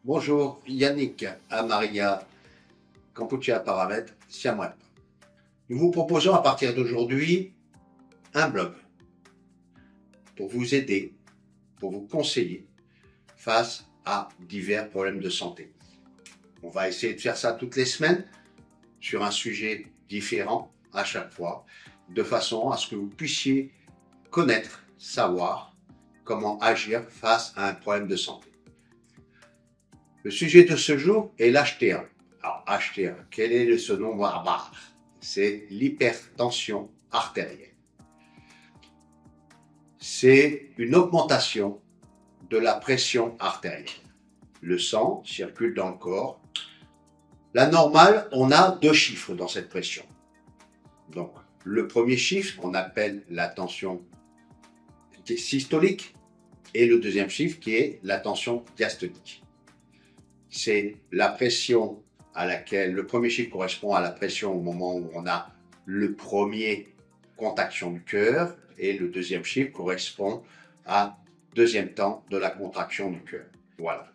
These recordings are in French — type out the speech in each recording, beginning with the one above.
Bonjour, Yannick Amaria, Kampuchea Paramètres, Siam Web. Nous vous proposons à partir d'aujourd'hui un blog pour vous aider, pour vous conseiller face à divers problèmes de santé. On va essayer de faire ça toutes les semaines sur un sujet différent à chaque fois, de façon à ce que vous puissiez connaître, savoir comment agir face à un problème de santé. Le sujet de ce jour est l'HTA. Alors, HTA, quel est ce nom barbare? C'est l'hypertension artérielle. C'est une augmentation de la pression artérielle. Le sang circule dans le corps. La normale, on a 2 chiffres dans cette pression. Donc, le premier chiffre, on appelle la tension systolique, et le deuxième chiffre qui est la tension diastolique. C'est la pression à laquelle le premier chiffre correspond à la pression au moment où on a le premier contraction du cœur, et le deuxième chiffre correspond à deuxième temps de la contraction du cœur. Voilà.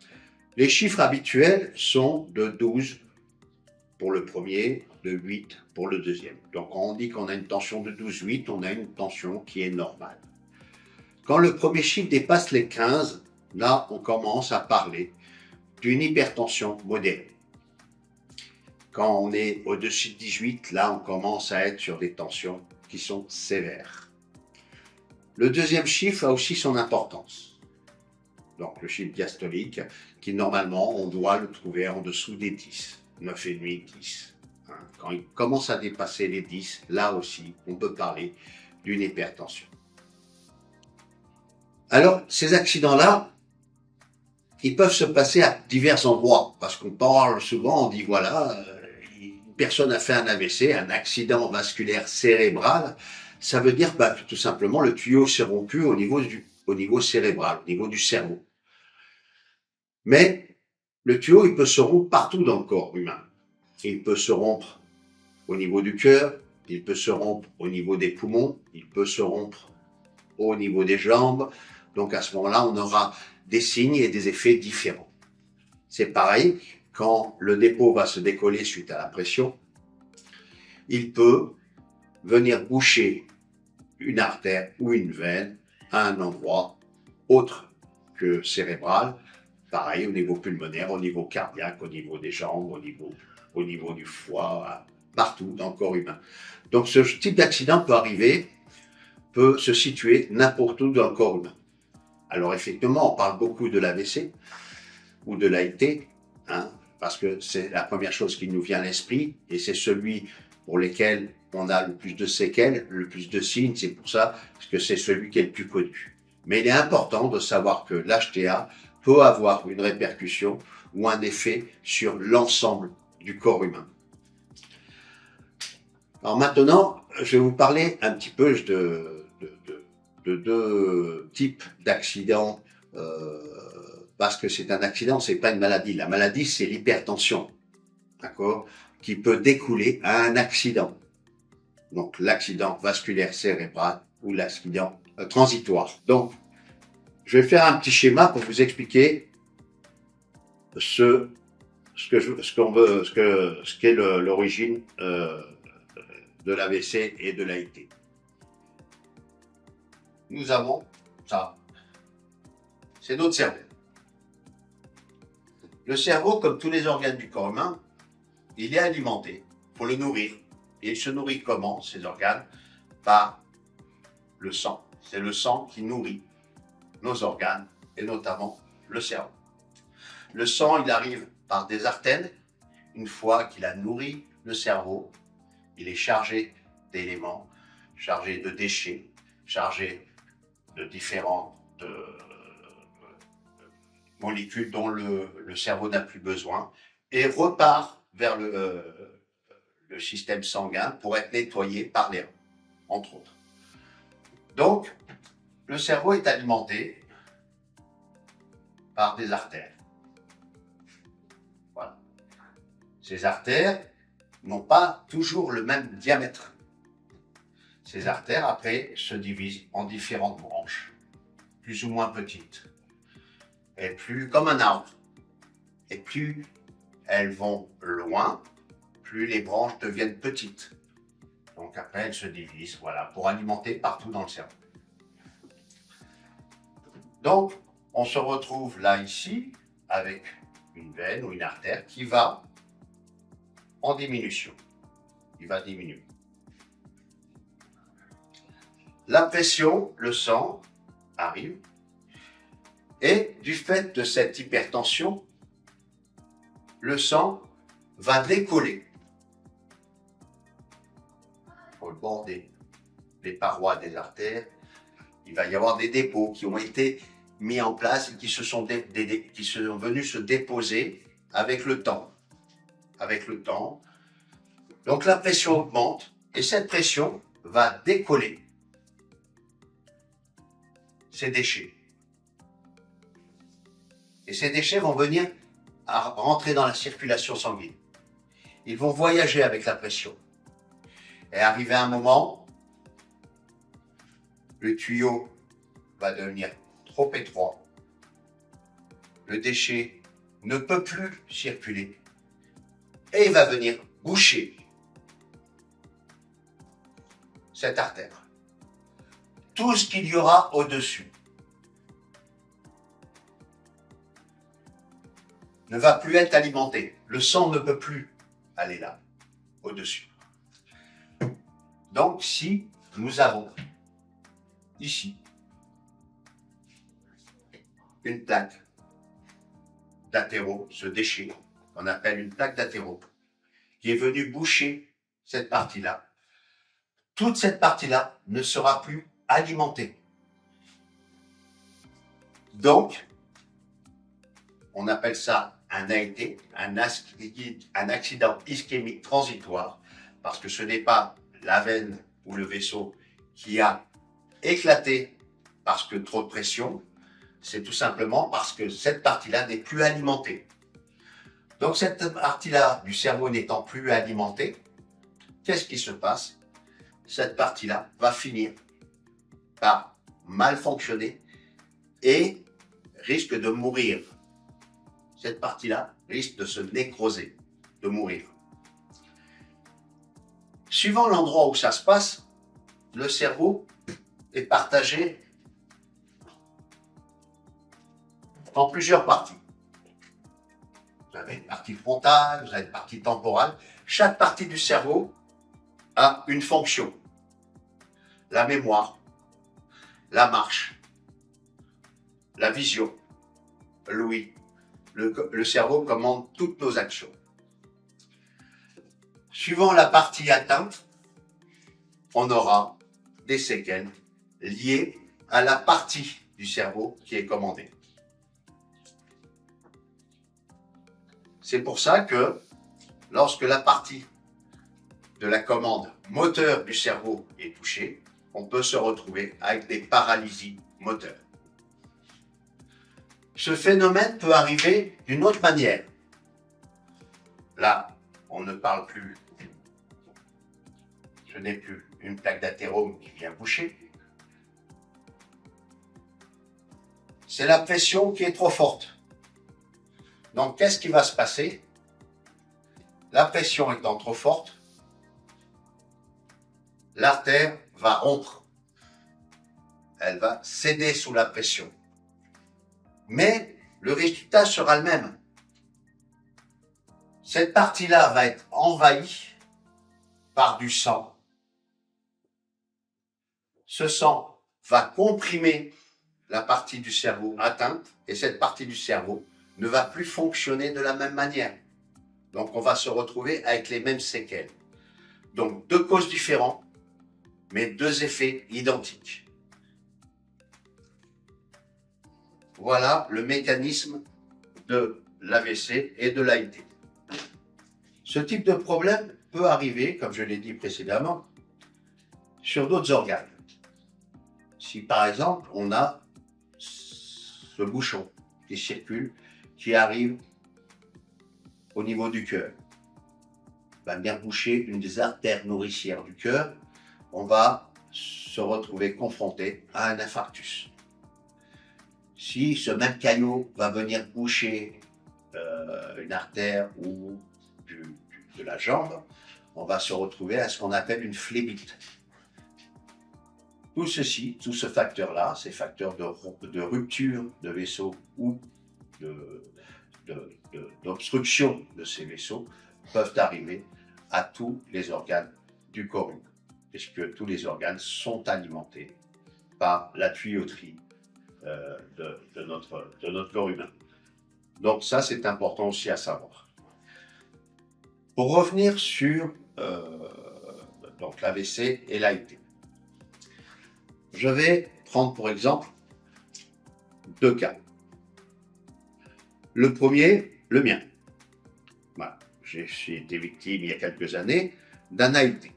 Les chiffres habituels sont de 12 pour le premier, de 8 pour le deuxième. Donc quand on dit qu'on a une tension de 12,8, on a une tension qui est normale. Quand le premier chiffre dépasse les 15, là on commence à parler d'une hypertension modérée. Quand on est au-dessus de 18, là on commence à être sur des tensions qui sont sévères. Le deuxième chiffre a aussi son importance. Donc le chiffre diastolique, qui normalement on doit le trouver en dessous des 10, 9,5, 10. Quand il commence à dépasser les 10, là aussi on peut parler d'une hypertension. Alors ces accidents-là, ils peuvent se passer à divers endroits, parce qu'on parle souvent, on dit voilà, une personne a fait un AVC, un accident vasculaire cérébral, ça veut dire que tout simplement le tuyau s'est rompu au niveau cérébral, au niveau du cerveau. Mais le tuyau, il peut se rompre partout dans le corps humain. Il peut se rompre au niveau du cœur, il peut se rompre au niveau des poumons, il peut se rompre au niveau des jambes. Donc à ce moment-là, on aura des signes et des effets différents. C'est pareil, quand le dépôt va se décoller suite à la pression, il peut venir boucher une artère ou une veine à un endroit autre que cérébral, pareil au niveau pulmonaire, au niveau cardiaque, au niveau des jambes, au niveau du foie, partout dans le corps humain. Donc ce type d'accident peut se situer n'importe où dans le corps humain. Alors effectivement, on parle beaucoup de l'AVC ou de l'AIT, parce que c'est la première chose qui nous vient à l'esprit, et c'est celui pour lequel on a le plus de séquelles, le plus de signes, c'est pour ça que c'est celui qui est le plus connu. Mais il est important de savoir que l'HTA peut avoir une répercussion ou un effet sur l'ensemble du corps humain. Alors maintenant, je vais vous parler un petit peu de 2 types d'accidents, parce que c'est un accident, c'est pas une maladie. La maladie, c'est l'hypertension, d'accord, qui peut découler à un accident. Donc l'accident vasculaire cérébral ou l'accident transitoire. Donc, je vais faire un petit schéma pour vous expliquer ce qu'est l'origine de l'AVC et de l'AIT. Nous avons ça. C'est notre cerveau. Le cerveau, comme tous les organes du corps humain, il est alimenté. Il faut le nourrir. Et il se nourrit comment, ces organes? Par le sang. C'est le sang qui nourrit nos organes, et notamment le cerveau. Le sang, il arrive par des artères. Une fois qu'il a nourri le cerveau, il est chargé d'éléments, chargé de déchets, chargé de différentes molécules dont le cerveau n'a plus besoin, et repart vers le système sanguin pour être nettoyé par les reins, entre autres. Donc, le cerveau est alimenté par des artères. Voilà. Ces artères n'ont pas toujours le même diamètre. Ces artères, après, se divisent en différentes branches, plus ou moins petites, et plus comme un arbre. Et plus elles vont loin, plus les branches deviennent petites. Donc après, elles se divisent, voilà, pour alimenter partout dans le cerveau. Donc, on se retrouve là, ici, avec une veine ou une artère qui va en diminution. Il va diminuer. La pression, le sang arrive, et du fait de cette hypertension, le sang va décoller sur le bord des parois des artères. Il va y avoir des dépôts qui ont été mis en place et qui sont venus se déposer avec le temps. Avec le temps. Donc la pression augmente et cette pression va décoller ces déchets. Et ces déchets vont venir à rentrer dans la circulation sanguine. Ils vont voyager avec la pression. Et arrivé à un moment, le tuyau va devenir trop étroit. Le déchet ne peut plus circuler. Et il va venir boucher cette artère. Tout ce qu'il y aura au-dessus ne va plus être alimenté. Le sang ne peut plus aller là, au-dessus. Donc, si nous avons ici une plaque d'athéro, ce déchet qu'on appelle une plaque d'athéro, qui est venue boucher cette partie-là, toute cette partie-là ne sera plus alimentée. Donc, on appelle ça un AIT, un accident ischémique transitoire, parce que ce n'est pas la veine ou le vaisseau qui a éclaté parce que trop de pression, c'est tout simplement parce que cette partie-là n'est plus alimentée. Donc cette partie-là du cerveau n'étant plus alimentée, qu'est-ce qui se passe? Cette partie-là va finir par mal fonctionner et risque de mourir. Cette partie-là risque de se nécroser, de mourir. Suivant l'endroit où ça se passe, le cerveau est partagé en plusieurs parties. Vous avez une partie frontale, vous avez une partie temporale. Chaque partie du cerveau a une fonction. La mémoire, la marche, la vision, l'ouïe. Le cerveau commande toutes nos actions. Suivant la partie atteinte, on aura des séquelles liées à la partie du cerveau qui est commandée. C'est pour ça que lorsque la partie de la commande moteur du cerveau est touchée, on peut se retrouver avec des paralysies moteurs. Ce phénomène peut arriver d'une autre manière. Là, on ne parle plus, ce n'est plus une plaque d'athérome qui vient boucher. C'est la pression qui est trop forte. Donc, qu'est-ce qui va se passer? La pression étant trop forte, l'artère va rompre. Elle va céder sous la pression. Mais le résultat sera le même. Cette partie-là va être envahie par du sang. Ce sang va comprimer la partie du cerveau atteinte et cette partie du cerveau ne va plus fonctionner de la même manière. Donc on va se retrouver avec les mêmes séquelles. Donc deux causes différentes, mais deux effets identiques. Voilà le mécanisme de l'AVC et de l'AIT. Ce type de problème peut arriver, comme je l'ai dit précédemment, sur d'autres organes. Si par exemple on a ce bouchon qui circule, qui arrive au niveau du cœur, va venir boucher une des artères nourricières du cœur, on va se retrouver confronté à un infarctus. Si ce même caillot va venir boucher une artère ou de la jambe, on va se retrouver à ce qu'on appelle une phlébite. Tout ceci, tout ce facteur-là, ces facteurs de rupture de vaisseaux ou d'obstruction de ces vaisseaux, peuvent arriver à tous les organes du corps humain, puisque tous les organes sont alimentés par la tuyauterie de notre corps humain. Donc ça, c'est important aussi à savoir. Pour revenir sur donc l'AVC et l'AIT, je vais prendre pour exemple 2 cas. Le premier, le mien. Voilà. J'ai été victime il y a quelques années d'un AIT.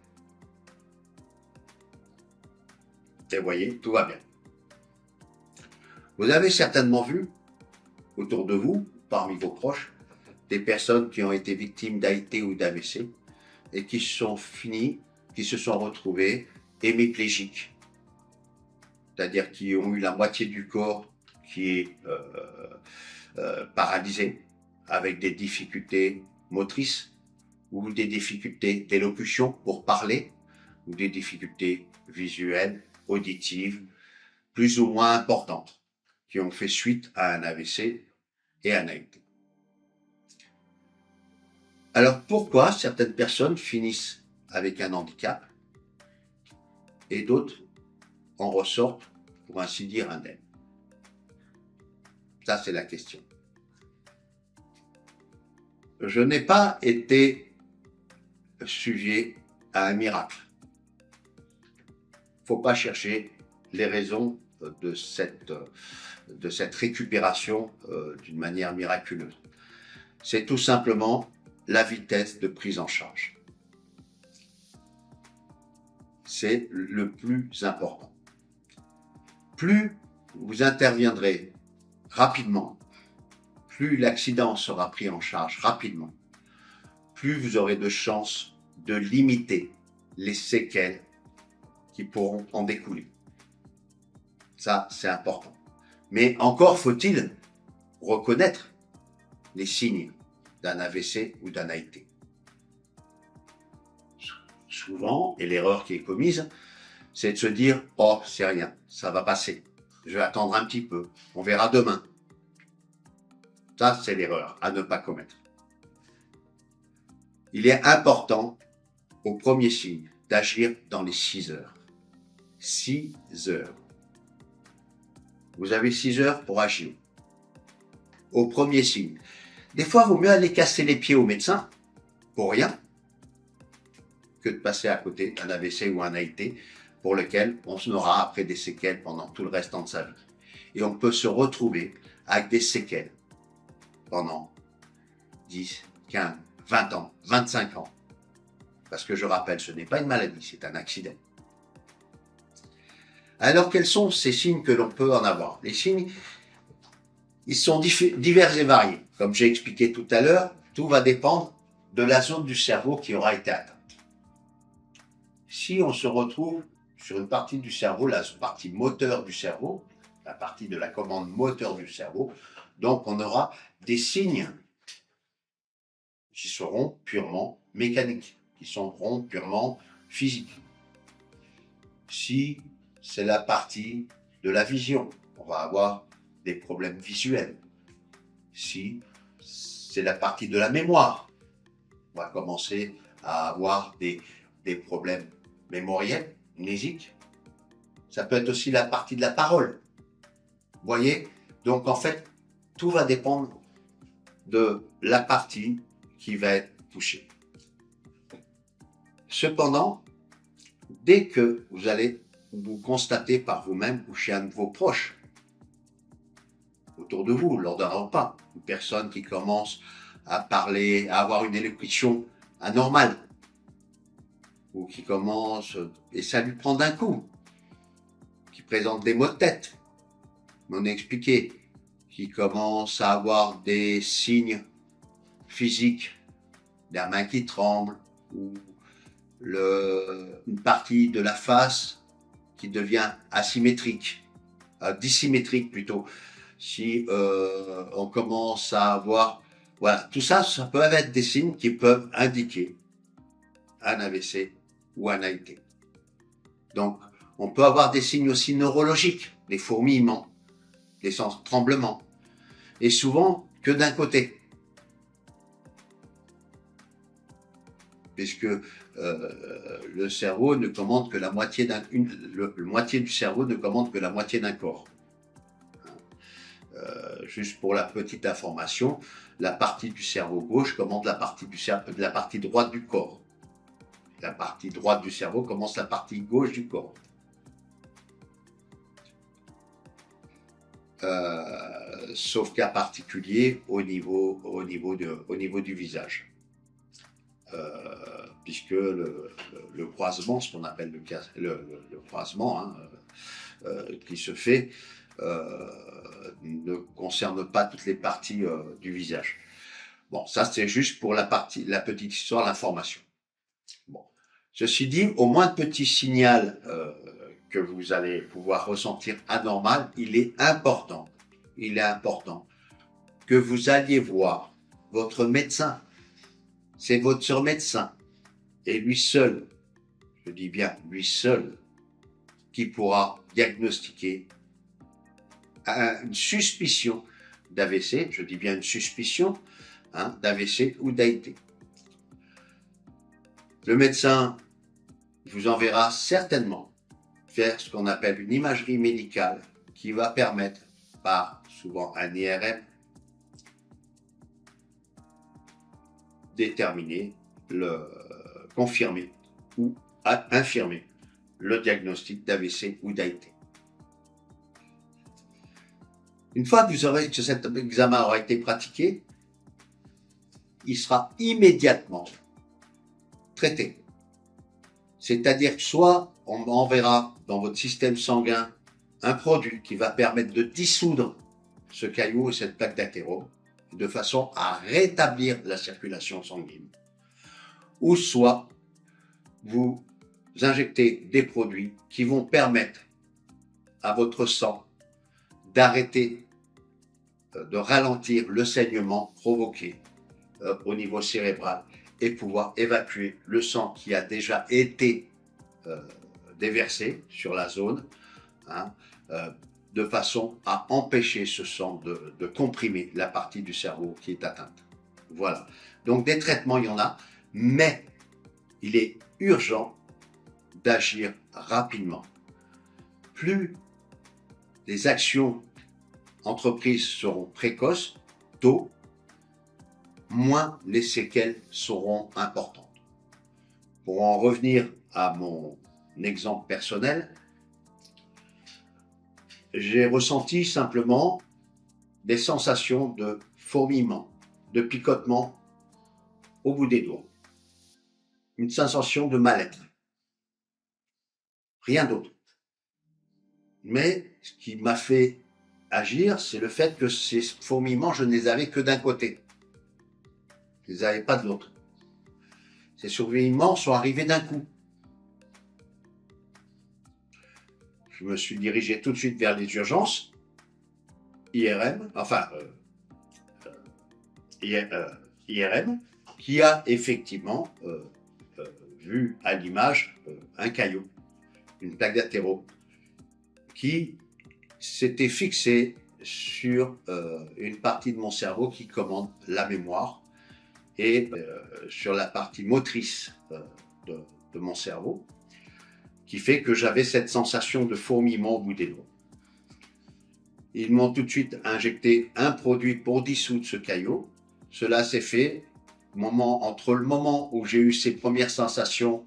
Et vous voyez, tout va bien. Vous avez certainement vu autour de vous, parmi vos proches, des personnes qui ont été victimes d'AIT ou d'AVC et qui se sont retrouvées hémiplégiques. C'est-à-dire qui ont eu la moitié du corps qui est paralysé, avec des difficultés motrices ou des difficultés d'élocution pour parler, ou des difficultés visuelles, auditives, plus ou moins importantes, qui ont fait suite à un AVC et un AIT. Alors pourquoi certaines personnes finissent avec un handicap et d'autres en ressortent, pour ainsi dire, indemnes? Ça, c'est la question. Je n'ai pas été sujet à un miracle. Il ne faut pas chercher les raisons de cette récupération d'une manière miraculeuse. C'est tout simplement la vitesse de prise en charge. C'est le plus important. Plus vous interviendrez rapidement, plus l'accident sera pris en charge rapidement, plus vous aurez de chances de limiter les séquelles qui pourront en découler. Ça, c'est important. Mais encore faut-il reconnaître les signes d'un AVC ou d'un AIT. Souvent, et l'erreur qui est commise, c'est de se dire « Oh, c'est rien, ça va passer. Je vais attendre un petit peu, on verra demain. » Ça, c'est l'erreur à ne pas commettre. Il est important, au premier signe, d'agir dans les 6 heures. 6 heures. Vous avez 6 heures pour agir. Au premier signe. Des fois, il vaut mieux aller casser les pieds au médecin, pour rien, que de passer à côté d'un AVC ou un AIT, pour lequel on aura après des séquelles pendant tout le restant de sa vie. Et on peut se retrouver avec des séquelles pendant 10, 15, 20 ans, 25 ans. Parce que je rappelle, ce n'est pas une maladie, c'est un accident. Alors, quels sont ces signes que l'on peut en avoir? Les signes, ils sont divers et variés. Comme j'ai expliqué tout à l'heure, tout va dépendre de la zone du cerveau qui aura été atteinte. Si on se retrouve sur une partie du cerveau, la partie moteur du cerveau, la partie de la commande moteur du cerveau, donc on aura des signes qui seront purement mécaniques, qui seront purement physiques. Si c'est la partie de la vision, on va avoir des problèmes visuels. Si c'est la partie de la mémoire, on va commencer à avoir des problèmes mémoriels, mnésiques. Ça peut être aussi la partie de la parole. Vous voyez? Donc en fait, tout va dépendre de la partie qui va être touchée. Cependant, dès que vous allez vous constater par vous-même ou chez un de vos proches, autour de vous, lors d'un repas, une personne qui commence à parler, à avoir une élocution anormale, ou qui commence, et ça lui prend d'un coup, qui présente des maux de tête, on a expliqué, qui commence à avoir des signes physiques, la main qui tremble, ou une partie de la face qui devient asymétrique, dissymétrique plutôt. Si on commence à avoir Voilà, tout ça, ça peut être des signes qui peuvent indiquer un AVC ou un AIT. Donc, on peut avoir des signes aussi neurologiques, des fourmillements, des tremblements, et souvent que d'un côté. Puisque le cerveau ne commande que la moitié moitié du cerveau ne commande que la moitié d'un corps. Juste pour la petite information, la partie du cerveau gauche commande la partie droite du corps. La partie droite du cerveau commence la partie gauche du corps. Sauf cas particulier au niveau du visage. Puisque le croisement, ce qu'on appelle le croisement qui se fait, ne concerne pas toutes les parties du visage. Bon, ça c'est juste pour la petite histoire, l'information. Bon. Ceci dit, au moins petit signal que vous allez pouvoir ressentir anormal, il est important que vous alliez voir votre médecin. C'est votre médecin, et lui seul, je dis bien lui seul, qui pourra diagnostiquer une suspicion d'AVC, je dis bien une suspicion d'AVC ou d'AIT. Le médecin vous enverra certainement faire ce qu'on appelle une imagerie médicale qui va permettre, par souvent un IRM, déterminer, confirmer ou infirmer le diagnostic d'AVC ou d'AIT. Une fois que cet examen aura été pratiqué, il sera immédiatement traité. C'est-à-dire que soit on enverra dans votre système sanguin un produit qui va permettre de dissoudre ce caillou et cette plaque d'athérome de façon à rétablir la circulation sanguine. Ou soit vous injectez des produits qui vont permettre à votre sang d'arrêter, de ralentir le saignement provoqué au niveau cérébral et pouvoir évacuer le sang qui a déjà été déversé sur la zone, de façon à empêcher ce sang de comprimer la partie du cerveau qui est atteinte. Voilà. Donc des traitements, il y en a, mais il est urgent d'agir rapidement. Plus les actions entreprises seront précoces, tôt, moins les séquelles seront importantes. Pour en revenir à mon exemple personnel, j'ai ressenti simplement des sensations de fourmillement, de picotement au bout des doigts. Une sensation de mal-être. Rien d'autre. Mais ce qui m'a fait agir, c'est le fait que ces fourmillements, je ne les avais que d'un côté. Je ne les avais pas de l'autre. Ces fourmillements sont arrivés d'un coup. Je me suis dirigé tout de suite vers les urgences, IRM, IRM, qui a effectivement vu à l'image un caillot, une plaque d'athérome, qui s'était fixée sur une partie de mon cerveau qui commande la mémoire et sur la partie motrice de mon cerveau, qui fait que j'avais cette sensation de fourmillement au bout des doigts. Ils m'ont tout de suite injecté un produit pour dissoudre ce caillot. Cela s'est fait entre le moment où j'ai eu ces premières sensations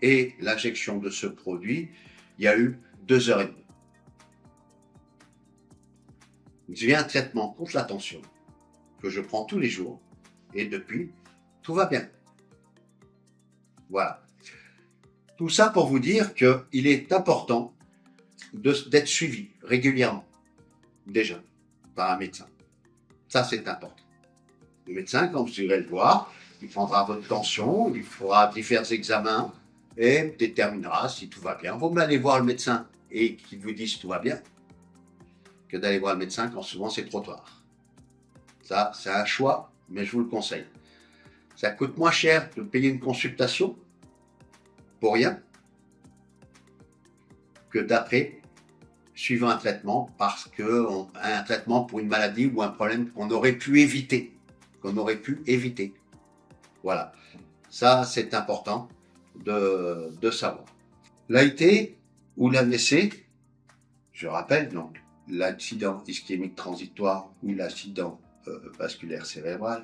et l'injection de ce produit, il y a eu 2 heures et demie. J'ai un traitement contre la tension que je prends tous les jours et depuis, tout va bien. Voilà. Tout ça pour vous dire qu'il est important d'être suivi régulièrement, déjà, par un médecin. Ça, c'est important. Le médecin, quand vous irez le voir, il prendra votre tension, il fera divers examens et déterminera si tout va bien. Vaut mieux aller voir le médecin et qu'il vous dise tout va bien que d'aller voir le médecin quand souvent c'est trop tard. Ça, c'est un choix mais je vous le conseille. Ça coûte moins cher de payer une consultation pour rien que d'après suivant un traitement parce que un traitement pour une maladie ou un problème qu'on aurait pu éviter. Voilà. Ça, c'est important de savoir. L'AIT ou l'AVC, je rappelle, donc, l'accident ischémique transitoire ou l'accident vasculaire cérébral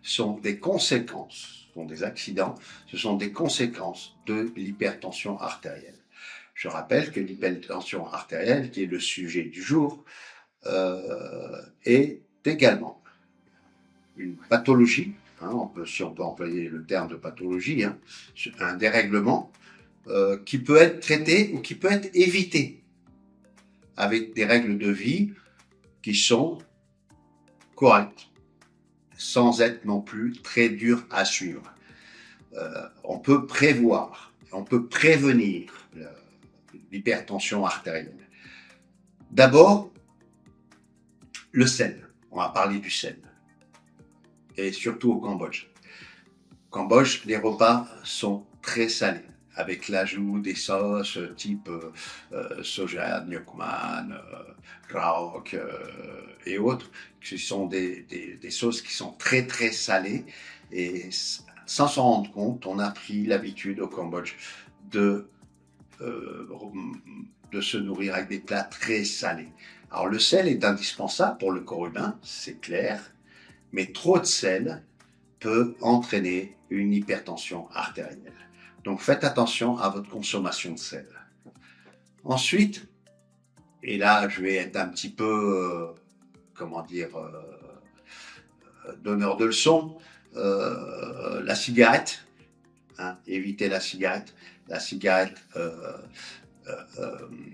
sont des conséquences, sont des accidents, ce sont des conséquences de l'hypertension artérielle. Je rappelle que l'hypertension artérielle, qui est le sujet du jour, est également une pathologie, si on peut employer le terme de pathologie, un dérèglement qui peut être traité ou qui peut être évité avec des règles de vie qui sont correctes, sans être non plus très dures à suivre. On peut prévoir, on peut prévenir l'hypertension artérielle. D'abord, le sel. On va parler du sel. Et surtout au Cambodge. Au Cambodge, les repas sont très salés, avec l'ajout des sauces type soja, nyokman, raok et autres. Ce sont des sauces qui sont très très salées et sans s'en rendre compte, on a pris l'habitude au Cambodge de se nourrir avec des plats très salés. Alors le sel est indispensable pour le corps humain, c'est clair, mais trop de sel peut entraîner une hypertension artérielle. Donc faites attention à votre consommation de sel. Ensuite, et là je vais être un petit peu, donneur de leçons, la cigarette, évitez la cigarette. La cigarette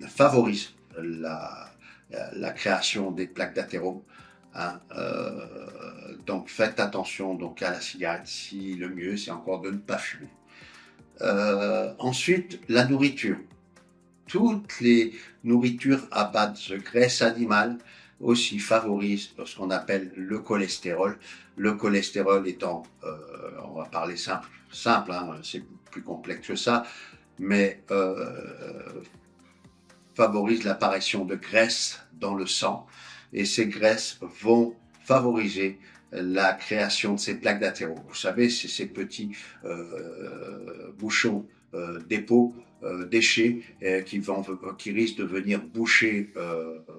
favorise la création des plaques d'athérome. Donc faites attention donc à la cigarette. Si le mieux c'est encore de ne pas fumer. Ensuite, la nourriture. Toutes les nourritures à base de graisse animale aussi favorisent ce qu'on appelle le cholestérol. Le cholestérol étant, on va parler simple, c'est plus complexe que ça, mais favorise l'apparition de graisse dans le sang et ces graisses vont favoriser la création de ces plaques d'athérome. Vous savez, c'est ces petits bouchons dépôts, déchets qui risquent de venir boucher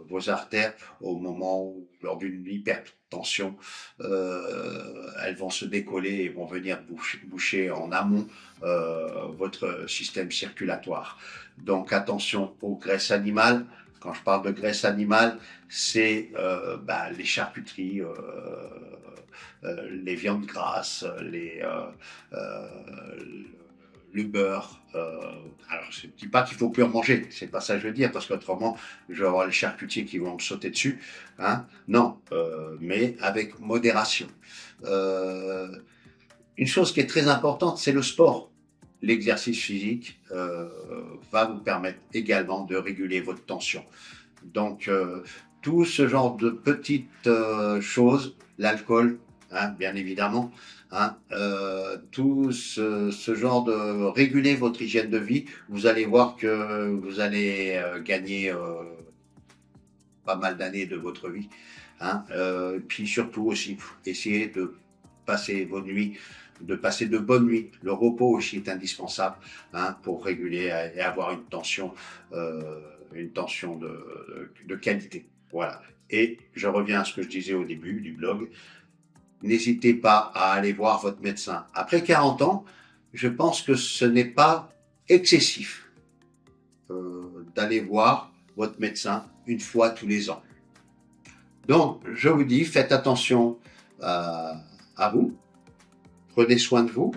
vos artères au moment où, lors d'une hypertension, elles vont se décoller et vont venir boucher en amont votre système circulatoire. Donc attention aux graisses animales. Quand je parle de graisse animale, c'est les charcuteries, les viandes grasses, le beurre. Alors, je ne dis pas qu'il faut plus en manger, c'est pas ça que je veux dire, parce qu'autrement, je vais avoir les charcutiers qui vont me sauter dessus. Non, mais avec modération. Une chose qui est très importante, c'est le sport. L'exercice physique va vous permettre également de réguler votre tension. Donc, tout ce genre de petites choses, l'alcool, bien évidemment, tout ce genre de réguler votre hygiène de vie, vous allez voir que vous allez gagner pas mal d'années de votre vie. Puis surtout aussi, essayez de passer vos nuits, de passer de bonnes nuits. Le repos aussi est indispensable pour réguler et avoir une tension de qualité. Voilà. Et je reviens à ce que je disais au début du blog. N'hésitez pas à aller voir votre médecin. Après 40 ans, je pense que ce n'est pas excessif d'aller voir votre médecin une fois tous les ans. Donc, je vous dis, faites attention à vous. Prenez soin de vous.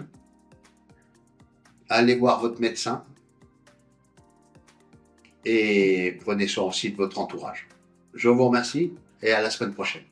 Allez voir votre médecin. Et prenez soin aussi de votre entourage. Je vous remercie et à la semaine prochaine.